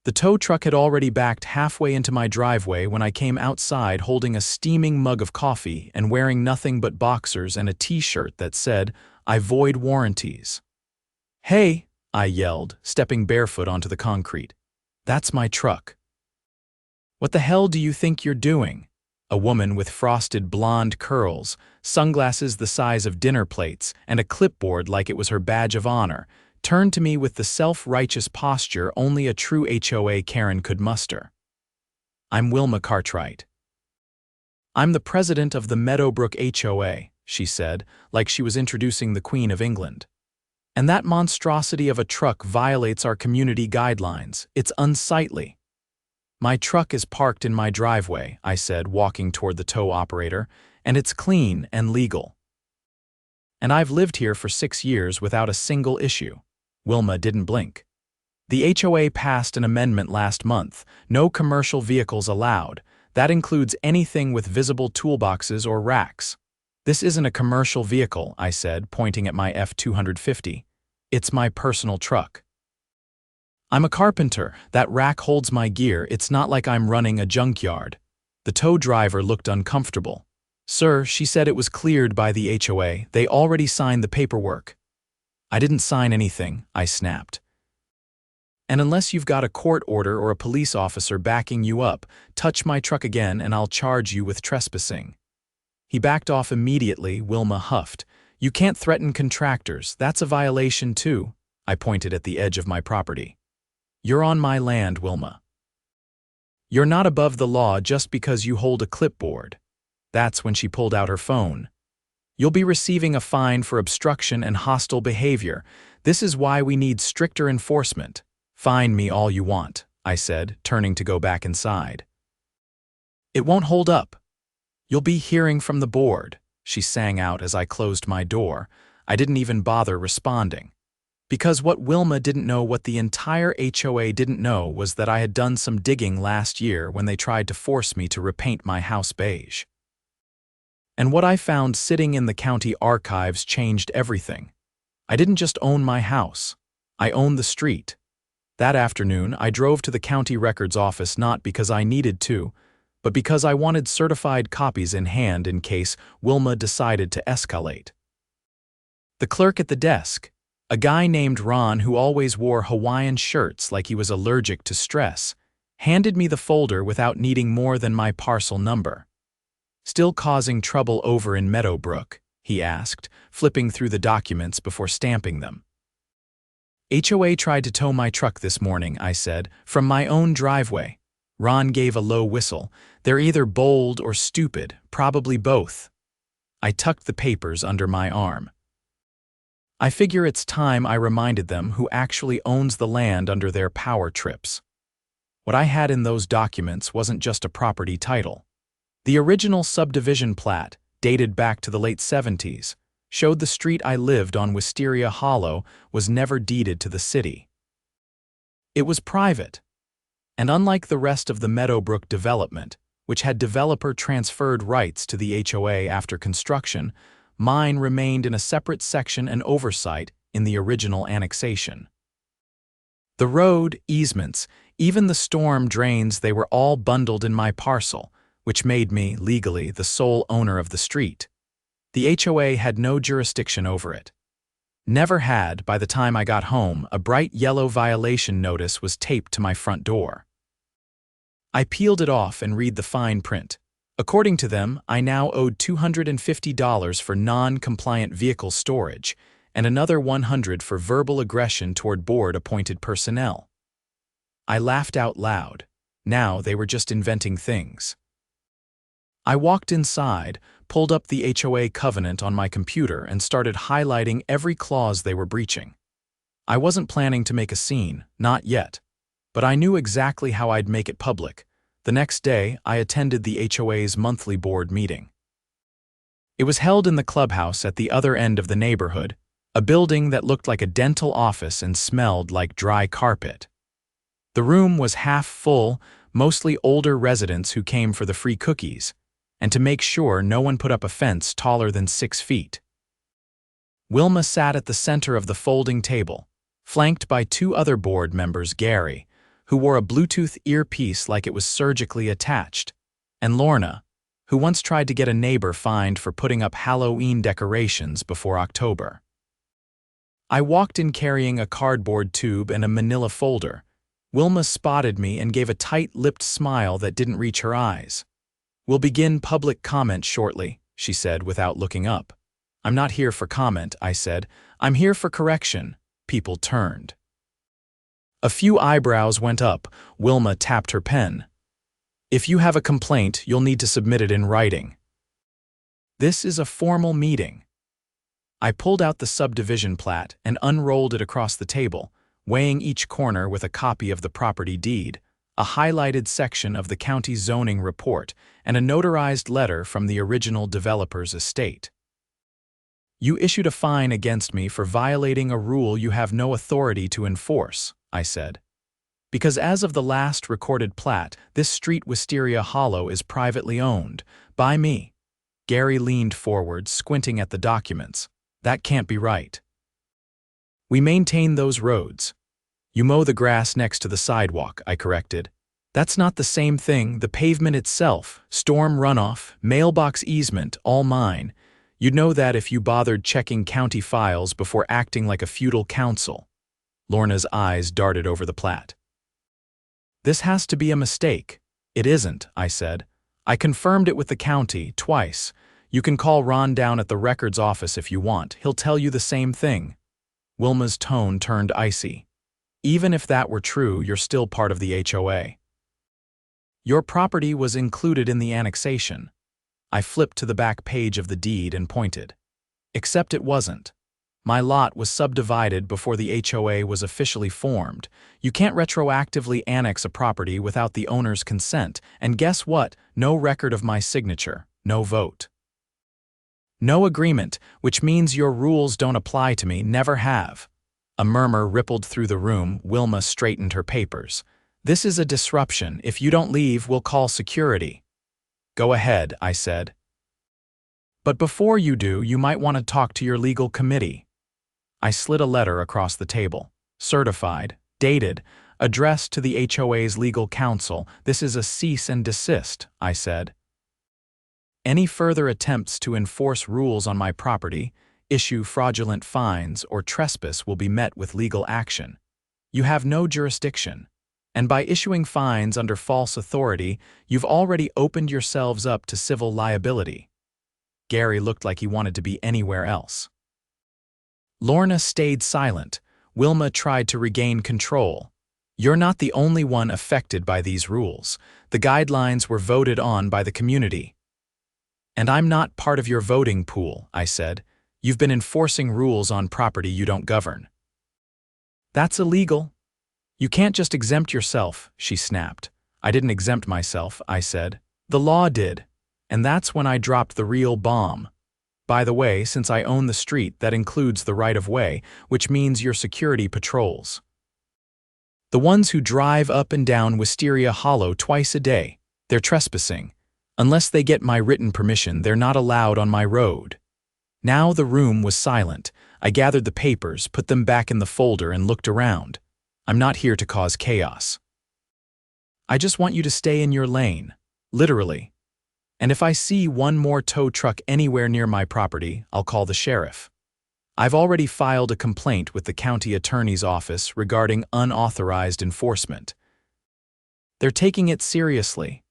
The tow truck had already backed halfway into my driveway when I came outside holding a steaming mug of coffee and wearing nothing but boxers and a t-shirt that said, "I void warranties." "Hey," I yelled, stepping barefoot onto the concrete. "That's my truck." "What the hell do you think you're doing?" A woman with frosted blonde curls, sunglasses the size of dinner plates, and a clipboard like it was her badge of honor, turned to me with the self-righteous posture only a true HOA Karen could muster. "I'm Wilma Cartwright." "I'm the president of the Meadowbrook HOA," she said, like she was introducing the Queen of England. "And that monstrosity of a truck violates our community guidelines. It's unsightly." "My truck is parked in my driveway," I said, walking toward the tow operator, "and it's clean and legal. And I've lived here for 6 years without a single issue." Wilma didn't blink. "The HOA passed an amendment last month. No commercial vehicles allowed. That includes anything with visible toolboxes or racks." "This isn't a commercial vehicle," I said, pointing at my F-250. "It's my personal truck." "I'm a carpenter. That rack holds my gear. It's not like I'm running a junkyard." The tow driver looked uncomfortable. "Sir," she said, "it was cleared by the HOA. They already signed the paperwork." "I didn't sign anything," I snapped. "And unless you've got a court order or a police officer backing you up, touch my truck again and I'll charge you with trespassing." He backed off immediately. Wilma huffed. "You can't threaten contractors. That's a violation too." I pointed at the edge of my property. "You're on my land, Wilma." "You're not above the law just because you hold a clipboard." That's when she pulled out her phone. "You'll be receiving a fine for obstruction and hostile behavior. This is why we need stricter enforcement." "Fine me all you want," I said, turning to go back inside. "It won't hold up. You'll be hearing from the board," she sang out as I closed my door. I didn't even bother responding. Because what Wilma didn't know, what the entire HOA didn't know, was that I had done some digging last year when they tried to force me to repaint my house beige. And what I found sitting in the county archives changed everything. I didn't just own my house. I owned the street. That afternoon, I drove to the county records office not because I needed to, but because I wanted certified copies in hand in case Wilma decided to escalate. The clerk at the desk, a guy named Ron who always wore Hawaiian shirts like he was allergic to stress, handed me the folder without needing more than my parcel number. "Still causing trouble over in Meadowbrook?" he asked, flipping through the documents before stamping them. "HOA tried to tow my truck this morning," I said, "from my own driveway." Ron gave a low whistle. "They're either bold or stupid, probably both." I tucked the papers under my arm. "I figure it's time I reminded them who actually owns the land under their power trips." What I had in those documents wasn't just a property title. The original subdivision plat, dated back to the late 70s, showed the street I lived on, Wisteria Hollow, was never deeded to the city. It was private. And unlike the rest of the Meadowbrook development, which had developer-transferred rights to the HOA after construction, mine remained in a separate section and oversight in the original annexation. The road, easements, even the storm drains, they were all bundled in my parcel, which made me, legally, the sole owner of the street. The HOA had no jurisdiction over it. Never had. By the time I got home, a bright yellow violation notice was taped to my front door. I peeled it off and read the fine print. According to them, I now owed $250 for non-compliant vehicle storage and another $100 for verbal aggression toward board-appointed personnel. I laughed out loud. Now they were just inventing things. I walked inside, pulled up the HOA covenant on my computer, and started highlighting every clause they were breaching. I wasn't planning to make a scene, not yet, but I knew exactly how I'd make it public. The next day, I attended the HOA's monthly board meeting. It was held in the clubhouse at the other end of the neighborhood, a building that looked like a dental office and smelled like dry carpet. The room was half full, mostly older residents who came for the free cookies, and to make sure no one put up a fence taller than 6 feet. Wilma sat at the center of the folding table, flanked by 2 other board members, Gary, who wore a Bluetooth earpiece like it was surgically attached, and Lorna, who once tried to get a neighbor fined for putting up Halloween decorations before October. I walked in carrying a cardboard tube and a manila folder. Wilma spotted me and gave a tight-lipped smile that didn't reach her eyes. "We'll begin public comment shortly," she said without looking up. "I'm not here for comment," I said. "I'm here for correction." People turned. A few eyebrows went up. Wilma tapped her pen. "If you have a complaint, you'll need to submit it in writing. This is a formal meeting." I pulled out the subdivision plat and unrolled it across the table, weighing each corner with a copy of the property deed, a highlighted section of the county zoning report, and a notarized letter from the original developer's estate. "You issued a fine against me for violating a rule you have no authority to enforce," I said. "Because as of the last recorded plat, this street Wisteria Hollow is privately owned, by me." Gary leaned forward, squinting at the documents. "That can't be right." "We maintain those roads." "You mow the grass next to the sidewalk," I corrected. "That's not the same thing. The pavement itself, storm runoff, mailbox easement, all mine. You'd know that if you bothered checking county files before acting like a feudal council." Lorna's eyes darted over the plat. "This has to be a mistake." "It isn't," I said. "I confirmed it with the county twice. You can call Ron down at the records office if you want. He'll tell you the same thing." Wilma's tone turned icy. "Even if that were true, you're still part of the HOA. Your property was included in the annexation." I flipped to the back page of the deed and pointed. "Except it wasn't. My lot was subdivided before the HOA was officially formed. You can't retroactively annex a property without the owner's consent, and guess what? No record of my signature, no vote. No agreement, which means your rules don't apply to me, never have." A murmur rippled through the room. Wilma straightened her papers. "This is a disruption. If you don't leave, we'll call security." "Go ahead," I said. "But before you do, you might want to talk to your legal committee." I slid a letter across the table. "Certified, dated, addressed to the HOA's legal counsel. This is a cease and desist," I said. "Any further attempts to enforce rules on my property, issue fraudulent fines, or trespass will be met with legal action. You have no jurisdiction. And by issuing fines under false authority, you've already opened yourselves up to civil liability." Gary looked like he wanted to be anywhere else. Lorna stayed silent. Wilma tried to regain control. "You're not the only one affected by these rules. The guidelines were voted on by the community." "And I'm not part of your voting pool," I said. "You've been enforcing rules on property you don't govern." "That's illegal." "You can't just exempt yourself," she snapped. "I didn't exempt myself," I said. "The law did." And that's when I dropped the real bomb. "By the way, since I own the street, that includes the right-of-way, which means your security patrols. The ones who drive up and down Wisteria Hollow twice a day, they're trespassing. Unless they get my written permission, they're not allowed on my road." Now the room was silent. I gathered the papers, put them back in the folder, and looked around. "I'm not here to cause chaos. I just want you to stay in your lane, literally. And if I see one more tow truck anywhere near my property, I'll call the sheriff. I've already filed a complaint with the county attorney's office regarding unauthorized enforcement. They're taking it seriously."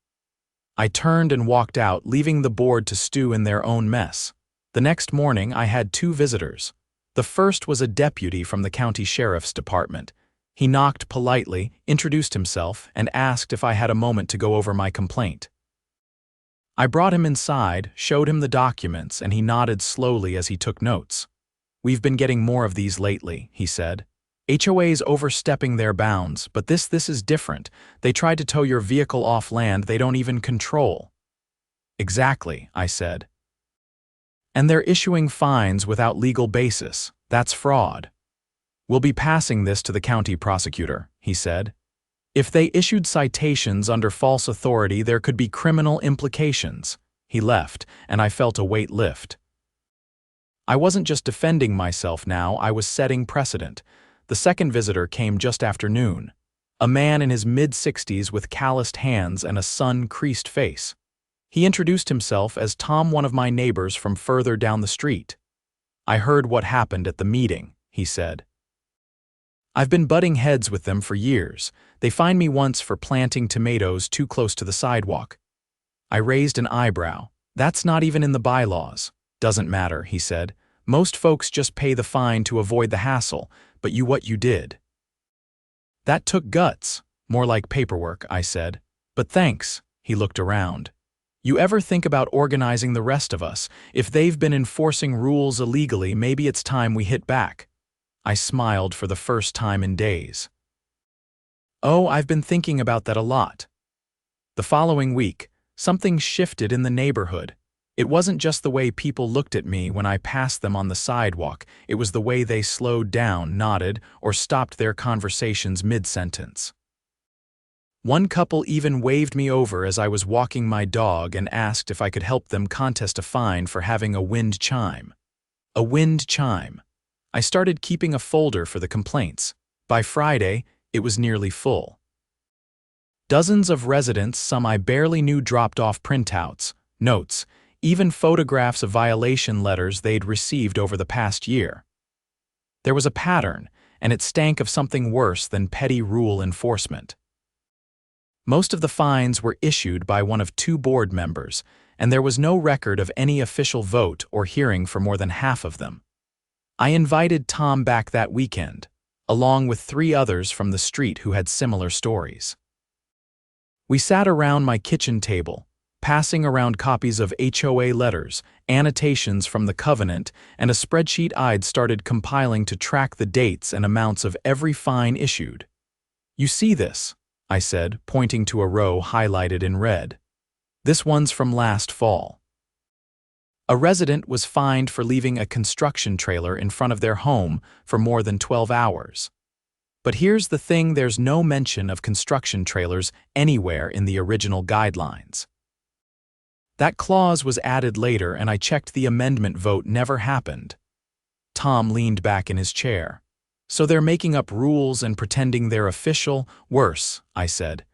I turned and walked out, leaving the board to stew in their own mess. The next morning, I had 2 visitors. The first was a deputy from the county sheriff's department. He knocked politely, introduced himself, and asked if I had a moment to go over my complaint. I brought him inside, showed him the documents, and he nodded slowly as he took notes. "We've been getting more of these lately," he said. "HOA's overstepping their bounds, but this is different. They tried to tow your vehicle off land they don't even control." "Exactly," I said. "And they're issuing fines without legal basis. That's fraud." "We'll be passing this to the county prosecutor," he said. "If they issued citations under false authority, there could be criminal implications." He left, and I felt a weight lift. I wasn't just defending myself now, I was setting precedent. The second visitor came just after noon. a man in his mid-60s with calloused hands and a sun-creased face. He introduced himself as Tom, one of my neighbors from further down the street. "I heard what happened at the meeting," he said. "I've been butting heads with them for years. They fined me once for planting tomatoes too close to the sidewalk." I raised an eyebrow. "That's not even in the bylaws." "Doesn't matter," he said. "Most folks just pay the fine to avoid the hassle, but what you did. That took guts." "More like paperwork," I said. "But thanks." He looked around. "You ever think about organizing the rest of us? If they've been enforcing rules illegally, maybe it's time we hit back." I smiled for the first time in days. "Oh, I've been thinking about that a lot." The following week, something shifted in the neighborhood. It wasn't just the way people looked at me when I passed them on the sidewalk, it was the way they slowed down, nodded, or stopped their conversations mid-sentence. One couple even waved me over as I was walking my dog and asked if I could help them contest a fine for having a wind chime. A wind chime. I started keeping a folder for the complaints. By Friday, it was nearly full. Dozens of residents, some I barely knew, dropped off printouts, notes, even photographs of violation letters they'd received over the past year. There was a pattern, and it stank of something worse than petty rule enforcement. Most of the fines were issued by one of two board members, and there was no record of any official vote or hearing for more than half of them. I invited Tom back that weekend, along with 3 others from the street who had similar stories. We sat around my kitchen table, passing around copies of HOA letters, annotations from the covenant, and a spreadsheet I'd started compiling to track the dates and amounts of every fine issued. "You see this?" I said, pointing to a row highlighted in red. "This one's from last fall. A resident was fined for leaving a construction trailer in front of their home for more than 12 hours. But here's the thing, there's no mention of construction trailers anywhere in the original guidelines. That clause was added later, and I checked the amendment vote never happened." Tom leaned back in his chair. "So they're making up rules and pretending they're official?" "Worse," I said.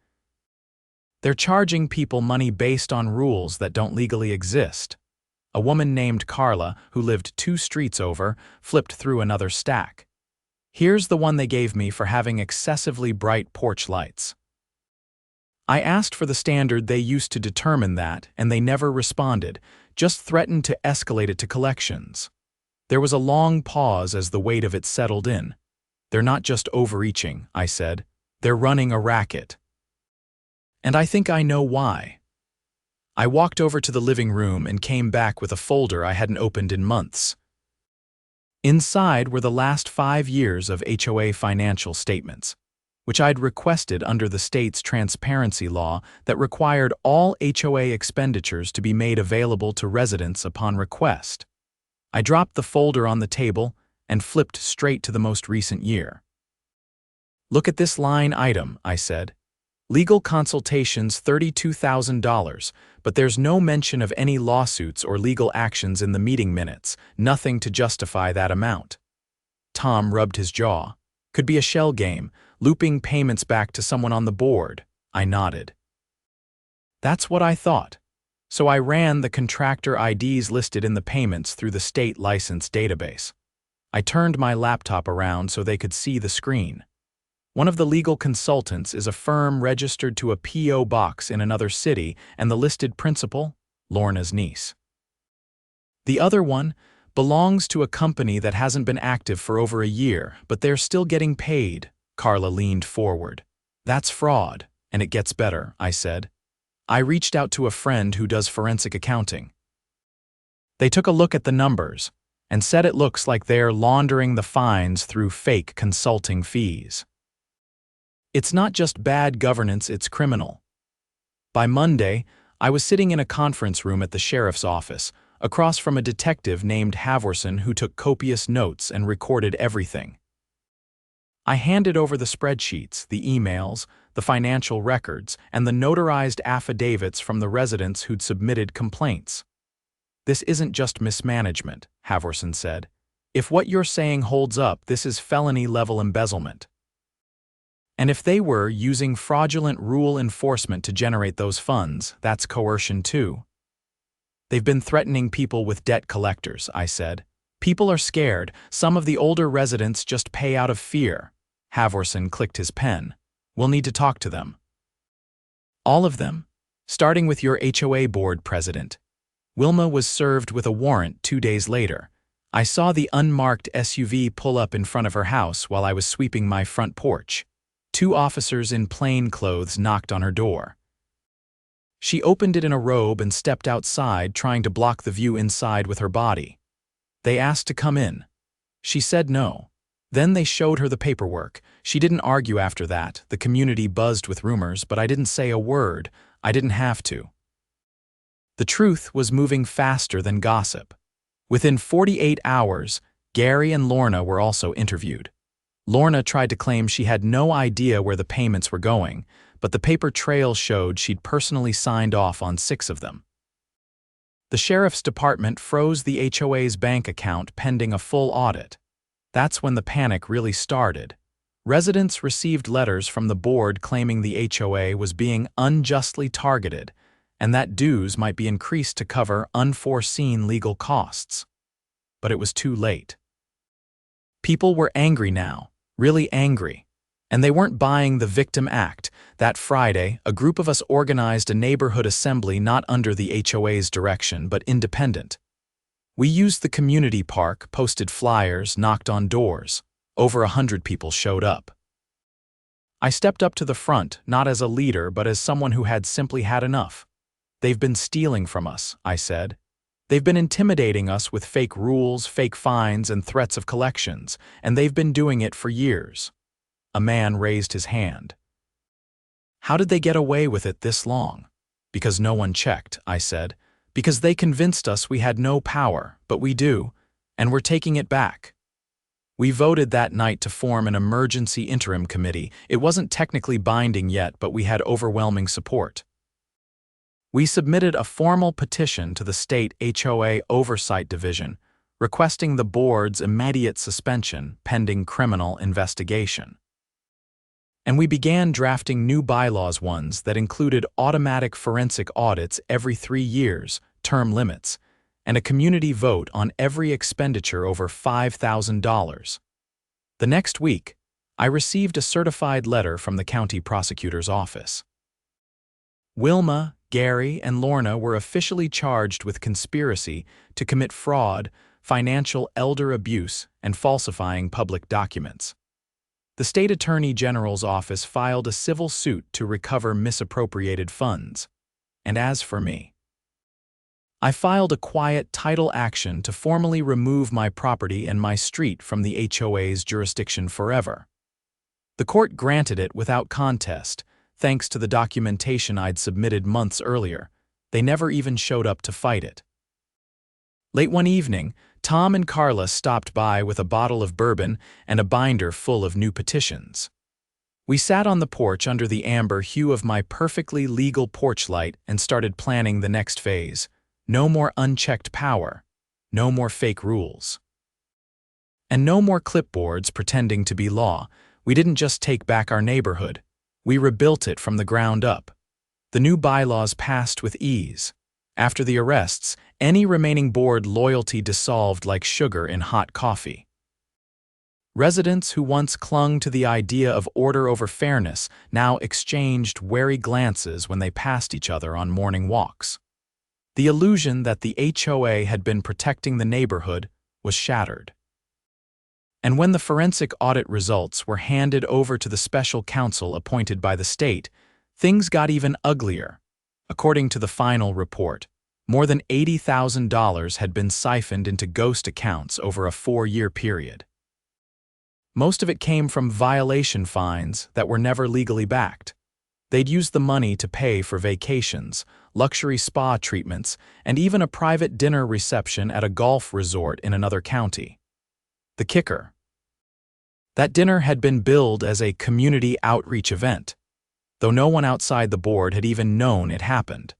"They're charging people money based on rules that don't legally exist." A woman named Carla, who lived 2 streets over, flipped through another stack. "Here's the one they gave me for having excessively bright porch lights. I asked for the standard they used to determine that, and they never responded, just threatened to escalate it to collections." There was a long pause as the weight of it settled in. "They're not just overreaching," I said. "They're running a racket. And I think I know why." I walked over to the living room and came back with a folder I hadn't opened in months. Inside were the last 5 years of HOA financial statements, which I'd requested under the state's transparency law that required all HOA expenditures to be made available to residents upon request. I dropped the folder on the table and flipped straight to the most recent year. "Look at this line item," I said. "Legal consultations $32,000, but there's no mention of any lawsuits or legal actions in the meeting minutes, nothing to justify that amount." Tom rubbed his jaw. "Could be a shell game, looping payments back to someone on the board." I nodded. "That's what I thought." So I ran the contractor IDs listed in the payments through the state license database. I turned my laptop around so they could see the screen. One of the legal consultants is a firm registered to a P.O. box in another city, and the listed principal, Lorna's niece. The other one belongs to a company that hasn't been active for over a year, but they're still getting paid. Carla leaned forward. "That's fraud, and it gets better," I said. "I reached out to a friend who does forensic accounting. They took a look at the numbers and said it looks like they're laundering the fines through fake consulting fees. It's not just bad governance, it's criminal." By Monday, I was sitting in a conference room at the sheriff's office, across from a detective named Havorson who took copious notes and recorded everything. I handed over the spreadsheets, the emails, the financial records, and the notarized affidavits from the residents who'd submitted complaints. "This isn't just mismanagement," Havorson said. "If what you're saying holds up, this is felony-level embezzlement." And if they were using fraudulent rule enforcement to generate those funds, that's coercion too. They've been threatening people with debt collectors, I said. People are scared. Some of the older residents just pay out of fear. Havorson clicked his pen. We'll need to talk to them. All of them? Starting with your HOA board president. Wilma was served with a warrant 2 days later. I saw the unmarked SUV pull up in front of her house while I was sweeping my front porch. 2 officers in plain clothes knocked on her door. She opened it in a robe and stepped outside, trying to block the view inside with her body. They asked to come in. She said no. Then they showed her the paperwork. She didn't argue after that. The community buzzed with rumors, but I didn't say a word. I didn't have to. The truth was moving faster than gossip. Within 48 hours, Gary and Lorna were also interviewed. Lorna tried to claim she had no idea where the payments were going, but the paper trail showed she'd personally signed off on 6 of them. The sheriff's department froze the HOA's bank account pending a full audit. That's when the panic really started. Residents received letters from the board claiming the HOA was being unjustly targeted and that dues might be increased to cover unforeseen legal costs. But it was too late. People were angry now, really angry. And they weren't buying the Victim Act. That Friday, a group of us organized a neighborhood assembly not under the HOA's direction, but independent. We used the community park, posted flyers, knocked on doors. Over 100 people showed up. I stepped up to the front, not as a leader, but as someone who had simply had enough. They've been stealing from us, I said. They've been intimidating us with fake rules, fake fines, and threats of collections, and they've been doing it for years. A man raised his hand. How did they get away with it this long? Because no one checked, I said. Because they convinced us we had no power, but we do, and we're taking it back. We voted that night to form an emergency interim committee. It wasn't technically binding yet, but we had overwhelming support. We submitted a formal petition to the state HOA Oversight Division, requesting the board's immediate suspension pending criminal investigation. And we began drafting new bylaws, ones that included automatic forensic audits every 3 years, term limits, and a community vote on every expenditure over $5,000. The next week, I received a certified letter from the county prosecutor's office. Wilma, Gary, and Lorna were officially charged with conspiracy to commit fraud, financial elder abuse, and falsifying public documents. The State Attorney General's office filed a civil suit to recover misappropriated funds. And as for me, I filed a quiet title action to formally remove my property and my street from the HOA's jurisdiction forever. The court granted it without contest, thanks to the documentation I'd submitted months earlier. They never even showed up to fight it. Late one evening, Tom and Carla stopped by with a bottle of bourbon and a binder full of new petitions. We sat on the porch under the amber hue of my perfectly legal porch light and started planning the next phase. No more unchecked power. No more fake rules. And no more clipboards pretending to be law. We didn't just take back our neighborhood. We rebuilt it from the ground up. The new bylaws passed with ease. After the arrests, any remaining board loyalty dissolved like sugar in hot coffee. Residents who once clung to the idea of order over fairness now exchanged wary glances when they passed each other on morning walks. The illusion that the HOA had been protecting the neighborhood was shattered. And when the forensic audit results were handed over to the special counsel appointed by the state, things got even uglier. According to the final report, more than $80,000 had been siphoned into ghost accounts over a 4-year period. Most of it came from violation fines that were never legally backed. They'd used the money to pay for vacations, luxury spa treatments, and even a private dinner reception at a golf resort in another county. The kicker: that dinner had been billed as a community outreach event, though no one outside the board had even known it happened.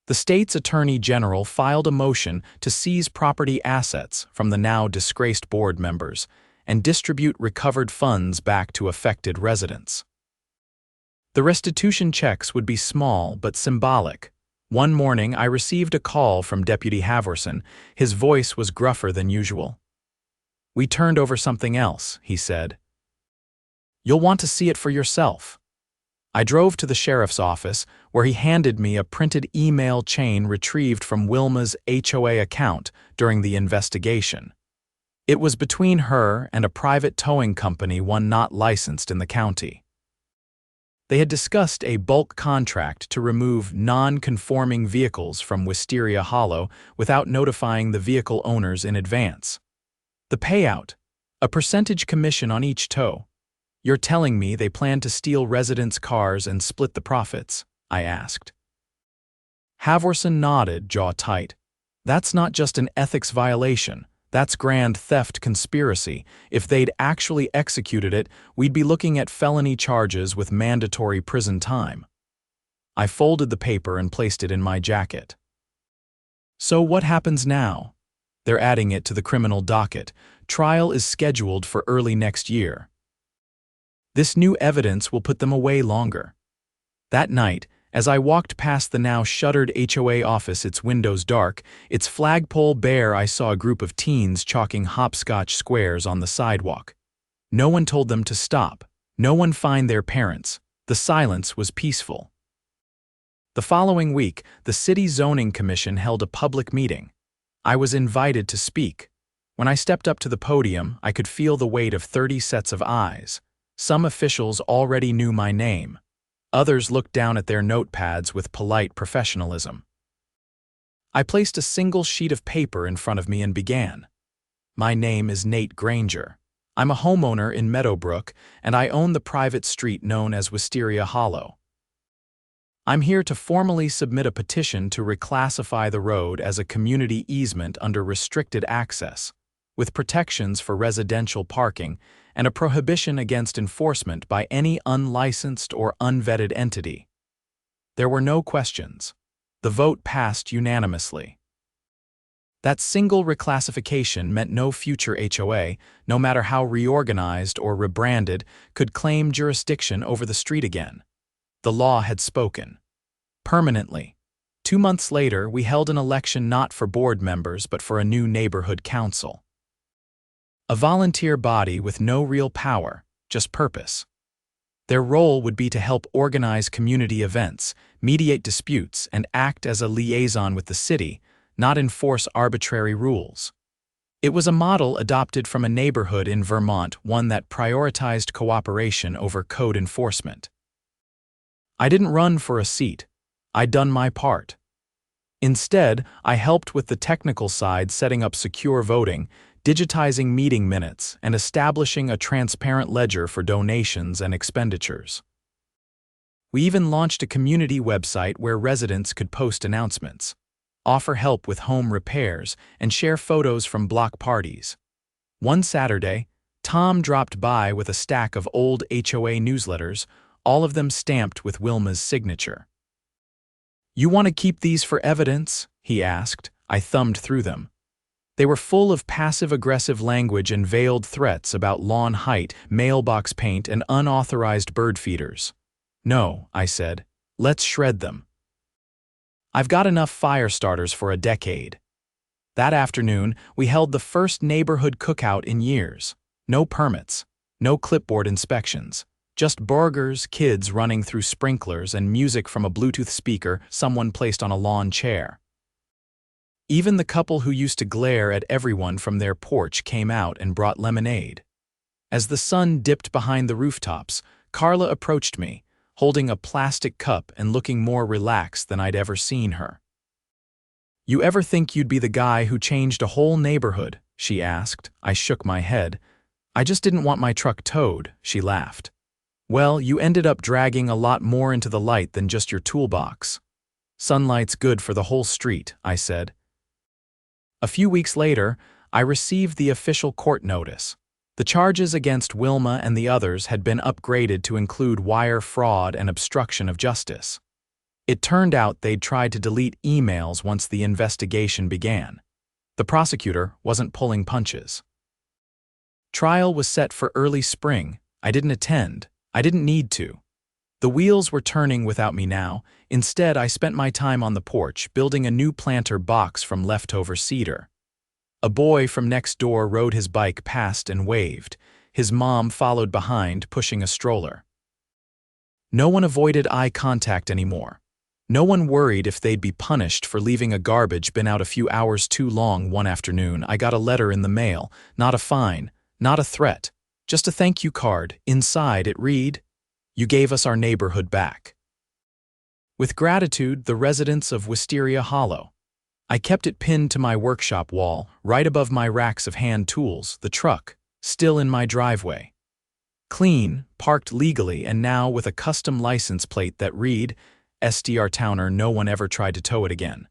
The state's attorney general filed a motion to seize property assets from the now disgraced board members and distribute recovered funds back to affected residents. The restitution checks would be small but symbolic. One morning, I received a call from Deputy Haverson. His voice was gruffer than usual. "We turned over something else," he said. "You'll want to see it for yourself." I drove to the sheriff's office, where he handed me a printed email chain retrieved from Wilma's HOA account during the investigation. It was between her and a private towing company, one not licensed in the county. They had discussed a bulk contract to remove non-conforming vehicles from Wisteria Hollow without notifying the vehicle owners in advance. The payout: a percentage commission on each tow. "You're telling me they plan to steal residents' cars and split the profits?" I asked. Haverson nodded, jaw tight. "That's not just an ethics violation. That's grand theft conspiracy. If they'd actually executed it, we'd be looking at felony charges with mandatory prison time." I folded the paper and placed it in my jacket. "So what happens now?" "They're adding it to the criminal docket. Trial is scheduled for early next year. This new evidence will put them away longer." That night, as I walked past the now shuttered HOA office, its windows dark, its flagpole bare, I saw a group of teens chalking hopscotch squares on the sidewalk. No one told them to stop. No one fined their parents. The silence was peaceful. The following week, the City Zoning Commission held a public meeting. I was invited to speak. When I stepped up to the podium, I could feel the weight of 30 sets of eyes. Some officials already knew my name. Others looked down at their notepads with polite professionalism. I placed a single sheet of paper in front of me and began. "My name is Nate Granger. I'm a homeowner in Meadowbrook, and I own the private street known as Wisteria Hollow. I'm here to formally submit a petition to reclassify the road as a community easement under restricted access, with protections for residential parking and a prohibition against enforcement by any unlicensed or unvetted entity." There were no questions. The vote passed unanimously. That single reclassification meant no future HOA, no matter how reorganized or rebranded, could claim jurisdiction over the street again. The law had spoken. Permanently. 2 months later, we held an election not for board members but for a new neighborhood council. A volunteer body with no real power, just purpose. Their role would be to help organize community events, mediate disputes, and act as a liaison with the city, not enforce arbitrary rules. It was a model adopted from a neighborhood in Vermont, one that prioritized cooperation over code enforcement. I didn't run for a seat. I'd done my part. Instead, I helped with the technical side, setting up secure voting, digitizing meeting minutes, and establishing a transparent ledger for donations and expenditures. We even launched a community website where residents could post announcements, offer help with home repairs, and share photos from block parties. One Saturday, Tom dropped by with a stack of old HOA newsletters, all of them stamped with Wilma's signature. "You want to keep these for evidence?" he asked. I thumbed through them. They were full of passive-aggressive language and veiled threats about lawn height, mailbox paint, and unauthorized bird feeders. "No," I said. "Let's shred them. I've got enough fire starters for a decade." That afternoon, we held the first neighborhood cookout in years. No permits, no clipboard inspections, just burgers, kids running through sprinklers, and music from a Bluetooth speaker someone placed on a lawn chair. Even the couple who used to glare at everyone from their porch came out and brought lemonade. As the sun dipped behind the rooftops, Carla approached me, holding a plastic cup and looking more relaxed than I'd ever seen her. "You ever think you'd be the guy who changed a whole neighborhood?" she asked. I shook my head. "I just didn't want my truck towed," she laughed. "Well, you ended up dragging a lot more into the light than just your toolbox." "Sunlight's good for the whole street," I said. A few weeks later, I received the official court notice. The charges against Wilma and the others had been upgraded to include wire fraud and obstruction of justice. It turned out they'd tried to delete emails once the investigation began. The prosecutor wasn't pulling punches. Trial was set for early spring. I didn't attend. I didn't need to. The wheels were turning without me now. Instead, I spent my time on the porch, building a new planter box from leftover cedar. A boy from next door rode his bike past and waved. His mom followed behind, pushing a stroller. No one avoided eye contact anymore. No one worried if they'd be punished for leaving a garbage bin out a few hours too long. One afternoon, I got a letter in the mail. Not a fine, not a threat, just a thank you card. Inside, it read, "You gave us our neighborhood back." With gratitude, the residents of Wisteria Hollow. I kept it pinned to my workshop wall, right above my racks of hand tools, the truck, still in my driveway. Clean, parked legally, and now with a custom license plate that read, SDR Towner. No one ever tried to tow it again.